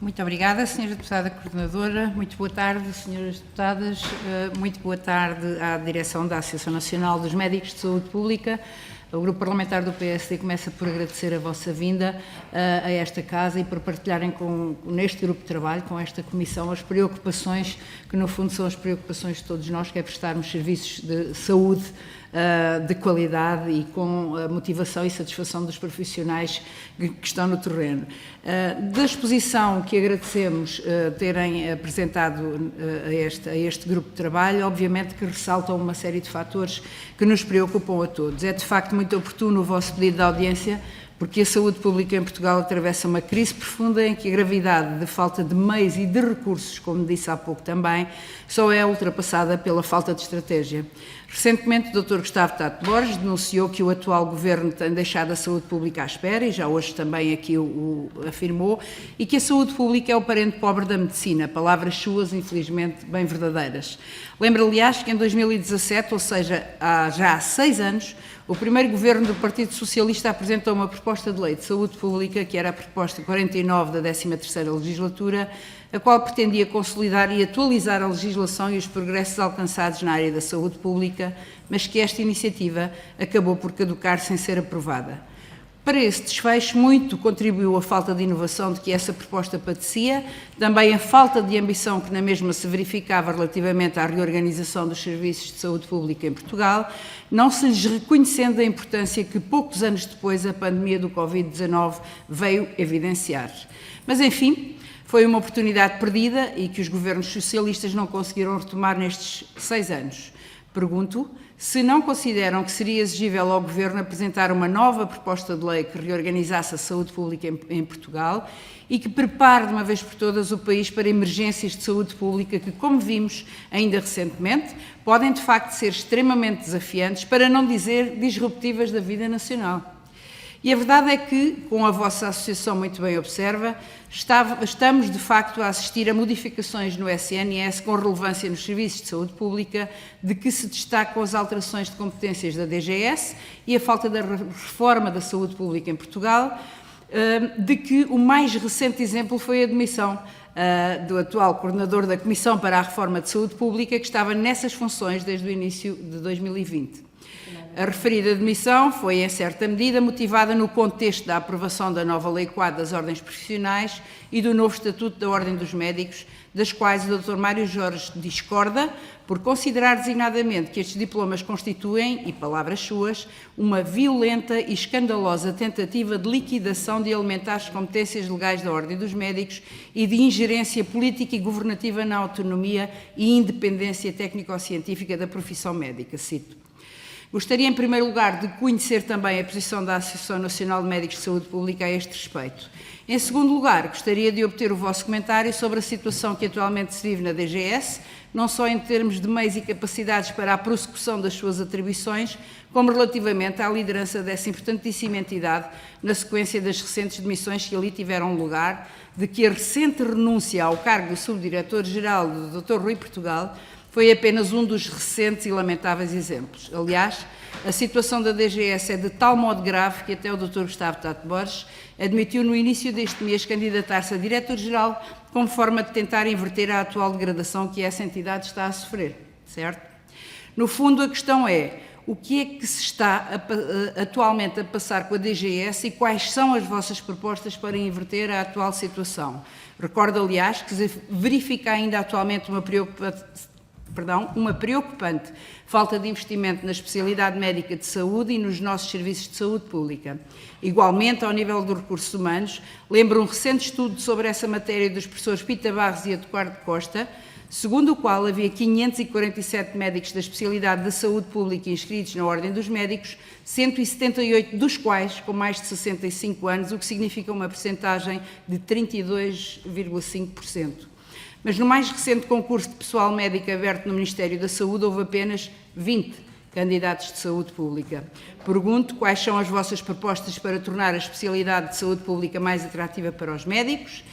Muito obrigada, Sra. Deputada Coordenadora. Muito boa tarde, Sras. Deputadas. Muito boa tarde à direção da Associação Nacional dos Médicos de Saúde Pública. O Grupo Parlamentar do PSD começa por agradecer a vossa vinda a esta casa e por partilharem neste grupo de trabalho, com esta comissão, as preocupações que, no fundo, são as preocupações de todos nós, que é prestarmos serviços de saúde de qualidade e com a motivação e satisfação dos profissionais que estão no terreno. Da exposição que agradecemos terem apresentado a este grupo de trabalho, obviamente que ressaltam uma série de fatores que nos preocupam a todos. É de facto muito oportuno o vosso pedido de audiência, porque a saúde pública em Portugal atravessa uma crise profunda em que a gravidade de falta de meios e de recursos, como disse há pouco também, só é ultrapassada pela falta de estratégia. Recentemente, o Dr. Gustavo Tato Borges denunciou que o atual governo tem deixado a saúde pública à espera, e já hoje também aqui o afirmou, e que a saúde pública é o parente pobre da medicina, palavras suas, infelizmente, bem verdadeiras. Lembro, aliás, que em 2017, ou seja, já há 6 anos, o primeiro governo do Partido Socialista apresentou uma proposta de lei de saúde pública, que era a proposta 49 da 13ª legislatura, a qual pretendia consolidar e atualizar a legislação e os progressos alcançados na área da saúde pública, mas que esta iniciativa acabou por caducar sem ser aprovada. Para esse desfecho, muito contribuiu a falta de inovação de que essa proposta padecia, também a falta de ambição que na mesma se verificava relativamente à reorganização dos serviços de saúde pública em Portugal, não se lhes reconhecendo a importância que poucos anos depois a pandemia do Covid-19 veio evidenciar. Mas, enfim, foi uma oportunidade perdida e que os governos socialistas não conseguiram retomar nestes 6 anos. Pergunto se não consideram que seria exigível ao Governo apresentar uma nova proposta de lei que reorganizasse a saúde pública em Portugal e que prepare de uma vez por todas o país para emergências de saúde pública que, como vimos ainda recentemente, podem de facto ser extremamente desafiantes, para não dizer disruptivas da vida nacional. E a verdade é que, como a vossa associação muito bem observa, estamos de facto a assistir a modificações no SNS com relevância nos serviços de saúde pública, de que se destacam as alterações de competências da DGS e a falta da reforma da saúde pública em Portugal, de que o mais recente exemplo foi a demissão do atual coordenador da Comissão para a Reforma de Saúde Pública, que estava nessas funções desde o início de 2020. A referida demissão foi, em certa medida, motivada no contexto da aprovação da nova Lei Quadro das Ordens Profissionais e do novo Estatuto da Ordem dos Médicos, das quais o Dr. Mário Jorge discorda, por considerar designadamente que estes diplomas constituem, e palavras suas, uma violenta e escandalosa tentativa de liquidação de elementares competências legais da Ordem dos Médicos e de ingerência política e governativa na autonomia e independência técnico-científica da profissão médica, cito. Gostaria, em primeiro lugar, de conhecer também a posição da Associação Nacional de Médicos de Saúde Pública a este respeito. Em segundo lugar, gostaria de obter o vosso comentário sobre a situação que atualmente se vive na DGS, não só em termos de meios e capacidades para a prossecução das suas atribuições, como relativamente à liderança dessa importantíssima entidade, na sequência das recentes demissões que ali tiveram lugar, de que a recente renúncia ao cargo de Subdiretor-Geral do Dr. Rui Portugal foi apenas um dos recentes e lamentáveis exemplos. Aliás, a situação da DGS é de tal modo grave que até o Dr. Gustavo Tato Borges admitiu no início deste mês candidatar-se a Diretor-Geral como forma de tentar inverter a atual degradação que essa entidade está a sofrer, certo? No fundo, a questão é: o que é que se está atualmente a passar com a DGS e quais são as vossas propostas para inverter a atual situação? Recordo, aliás, que se verifica ainda atualmente uma preocupante falta de investimento na especialidade médica de saúde e nos nossos serviços de saúde pública. Igualmente, ao nível dos recursos humanos, lembro um recente estudo sobre essa matéria dos professores Pita Barros e Eduardo Costa, segundo o qual havia 547 médicos da especialidade da saúde pública inscritos na Ordem dos Médicos, 178 dos quais com mais de 65 anos, o que significa uma percentagem de 32,5%. Mas no mais recente concurso de pessoal médico aberto no Ministério da Saúde houve apenas 20 candidatos de saúde pública. Pergunto quais são as vossas propostas para tornar a especialidade de saúde pública mais atrativa para os médicos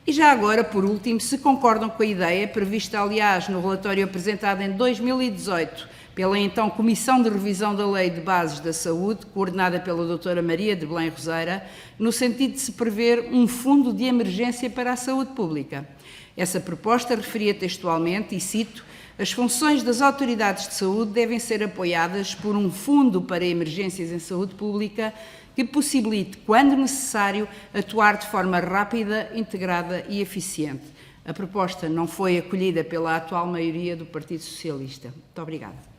e já agora, por último, se concordam com a ideia, prevista aliás no relatório apresentado em 2018 pela então Comissão de Revisão da Lei de Bases da Saúde, coordenada pela doutora Maria de Belém Roseira, no sentido de se prever um fundo de emergência para a saúde pública. Essa proposta referia textualmente, e cito, as funções das autoridades de saúde devem ser apoiadas por um fundo para emergências em saúde pública que possibilite, quando necessário, atuar de forma rápida, integrada e eficiente. A proposta não foi acolhida pela atual maioria do Partido Socialista. Muito obrigada.